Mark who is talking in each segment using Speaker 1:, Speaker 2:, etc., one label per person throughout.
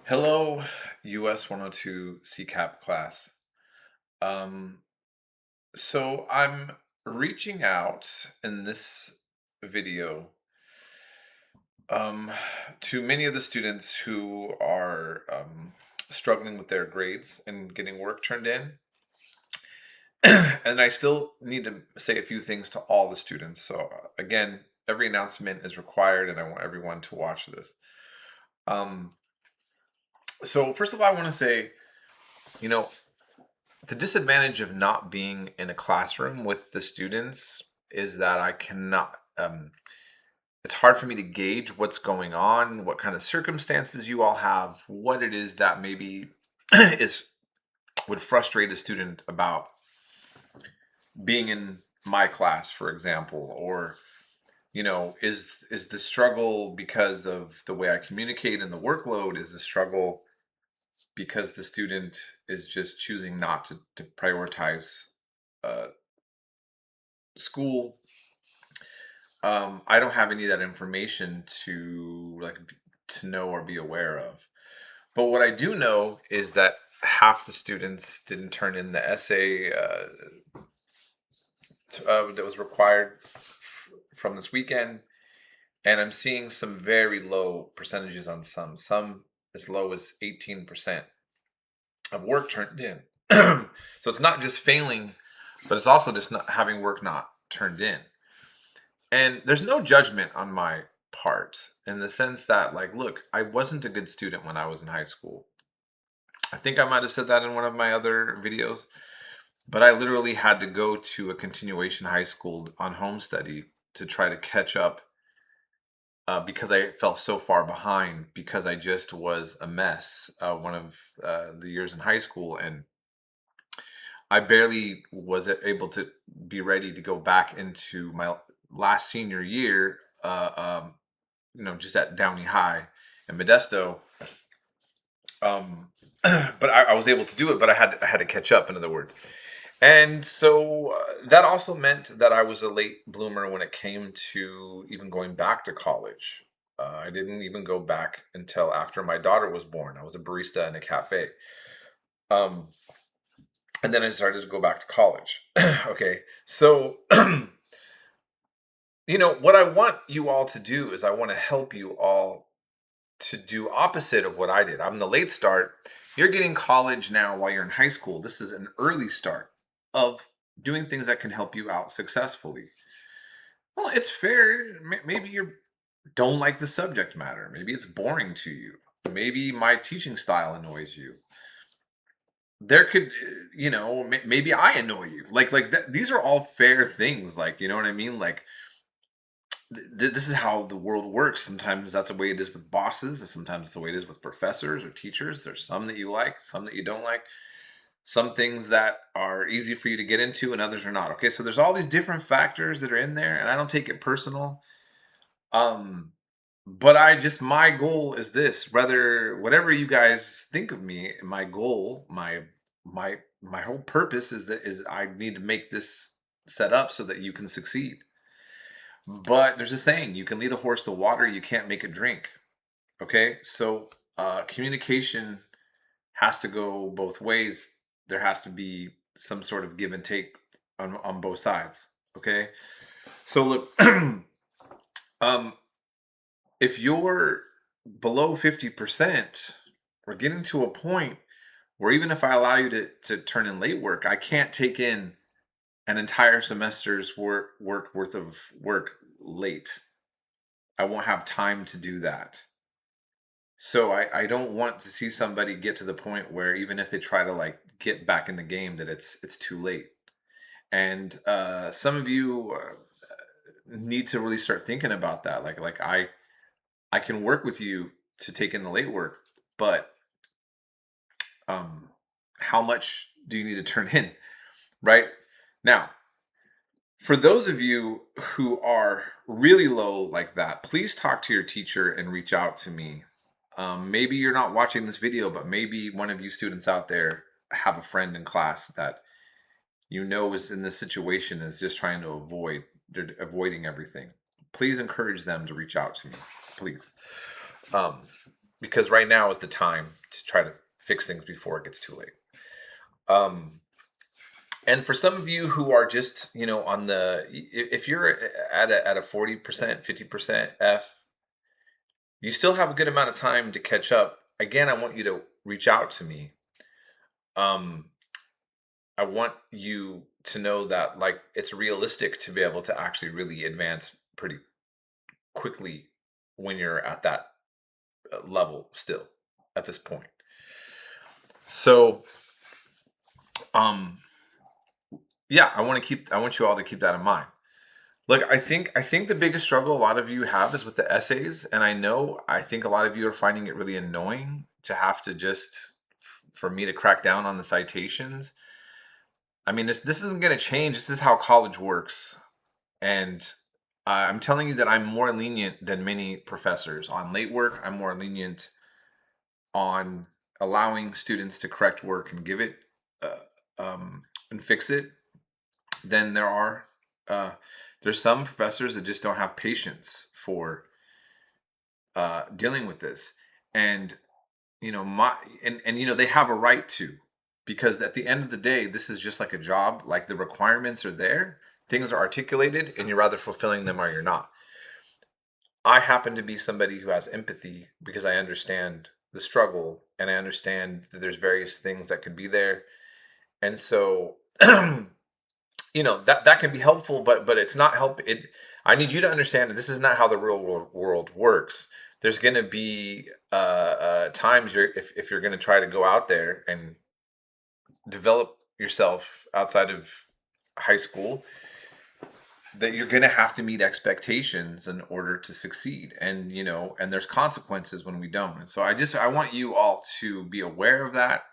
Speaker 1: Hello, US102 CCAP class. Um, so I'm reaching out in this video um, to many of the students who are struggling with their grades and getting work turned in. And I still need to say a few things to all the students. So, again, every announcement is required, and I want everyone to watch this. Um, so, first of all, I want to say, you know, the disadvantage of not being in a classroom with the students is that I cannot, it's hard for me to gauge what's going on, what kind of circumstances you all have, what it is that maybe is would frustrate a student about being in my class, for example, or is the struggle because of the way I communicate and the workload? Is the struggle because the student is just choosing not to prioritize uh, school? I don't have any of that information to know or be aware of. But what I do know is that half the students didn't turn in the essay that was required from this weekend, and I'm seeing some very low percentages on some as low as 18% of work turned in. So it's not just failing, but it's also just not having work not turned in. And there's no judgment on my part in the sense that, like, look, I wasn't a good student when I was in high school. I think I might have said that in one of my other videos, but I literally had to go to a continuation high school on home study to try to catch up because I fell so far behind because I just was a mess one of the years in high school. And I barely was able to be ready to go back into my last senior year, just at Downey High and Modesto. But I was able to do it, but I had to catch up. In other words, and so that also meant that I was a late bloomer when it came to even going back to college. I didn't even go back until after my daughter was born. I was a barista in a cafe. Um, and then I started to go back to college. Okay. So, what I want you all to do is I want to help you all to do opposite of what I did. I'm the late start. You're getting college now while you're in high school. This is an early start of doing things that can help you out successfully. Well, it's fair. Maybe you don't like the subject matter. Maybe it's boring to you. Maybe my teaching style annoys you. There could, maybe I annoy you. These are all fair things. Like, you know what I mean? Like, this is how the world works. Sometimes that's the way it is with bosses, and sometimes it's the way it is with professors or teachers. There's some that you like, some that you don't like, some things that are easy for you to get into, and others are not. Okay, so there's all these different factors that are in there, and I don't take it personal. But my goal is this. Whether whatever you guys think of me, my goal, my whole purpose is I need to make this set up so that you can succeed. But there's a saying, you can lead a horse to water, you can't make it drink. Okay? So communication has to go both ways. There has to be some sort of give and take on both sides. Okay? So look, um, if you're below 50%, we're getting to a point where even if I allow you to turn in late work, I can't take in an entire semester's work worth of work late. I won't have time to do that. So I don't want to see somebody get to the point where even if they try to like get back in the game, that it's too late. And some of you need to really start thinking about that. I can work with you to take in the late work, but um, how much do you need to turn in? Right now, for those of you who are really low like that, please talk to your teacher and reach out to me. Maybe you're not watching this video, but maybe one of you students out there have a friend in class that is in this situation, is just trying to they're avoiding everything. Please encourage them to reach out to me, please. Um, because right now is the time to try to fix things before it gets too late. Um, and for some of you who are just, on if you're at a 40%, 50% F, you still have a good amount of time to catch up. Again, I want you to reach out to me. Um, I want you to know that, like, it's realistic to be able to actually really advance pretty quickly when you're at that level still at this point. So, um, yeah, I want you all to keep that in mind. Look, I think the biggest struggle a lot of you have is with the essays, and I think a lot of you are finding it really annoying to have to just for me to crack down on the citations. I mean, this isn't going to change. This is how college works, and I'm telling you that I'm more lenient than many professors on late work. I'm more lenient on allowing students to correct work and give it uh, and fix it than there are. There's some professors that just don't have patience for dealing with this, and my and they have a right to, because at the end of the day, this is just like a job. Like, the requirements are there, things are articulated, and you're either fulfilling them or you're not. I happen to be somebody who has empathy because I understand the struggle and I understand that there's various things that could be there. And so, that can be helpful, but it's not I need you to understand that this is not how the real world works. There's going to be times if you're going to try to go out there and develop yourself outside of high school, that you're going to have to meet expectations in order to succeed, and there's consequences when we don't. And so I want you all to be aware of that,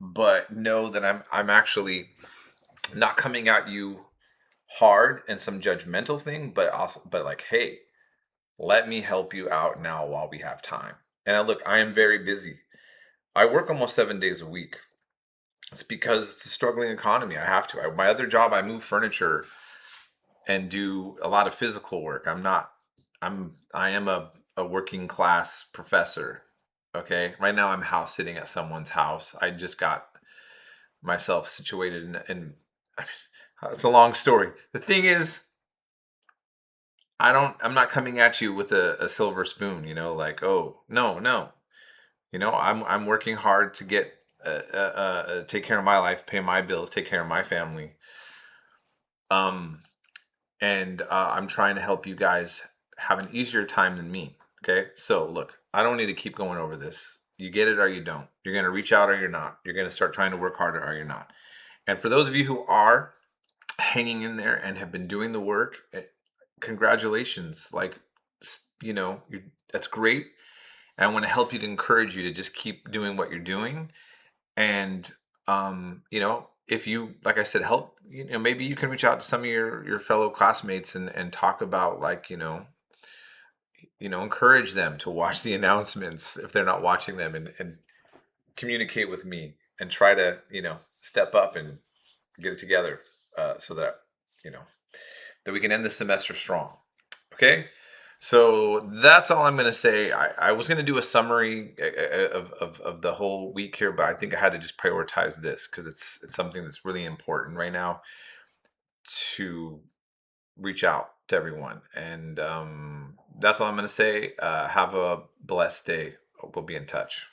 Speaker 1: but know that I'm actually not coming at you hard and some judgmental thing, but like, hey, let me help you out now while we have time. And look, I am very busy. I work almost 7 days a week. It's because it's a struggling economy. I have to. My other job, I move furniture and do a lot of physical work. I am a working class professor. Okay. Right now I'm house sitting at someone's house. I just got myself situated in it's a long story. The thing is, I'm not coming at you with a silver spoon, like, oh, no, no. I'm working hard to get take care of my life, pay my bills, take care of my family. Um and I'm trying to help you guys have an easier time than me. Okay, so look, I don't need to keep going over this. You get it or you don't. You're going to reach out or you're not. You're going to start trying to work harder or you're not. And for those of you who are hanging in there and have been doing the work, congratulations. Like, that's great. And I want to help you, to encourage you to just keep doing what you're doing. And if you, like I said, help, maybe you can reach out to some of your fellow classmates and talk about, like, encourage them to watch the announcements if they're not watching them, and communicate with me and try to step up and get it together, so that you know that we can end the semester strong. Okay, so that's all I'm going to say. I was going to do a summary of the whole week here, but I think I had to just prioritize this because it's something that's really important right now to reach out to everyone. And that's all I'm going to say. Have a blessed day. We'll be in touch.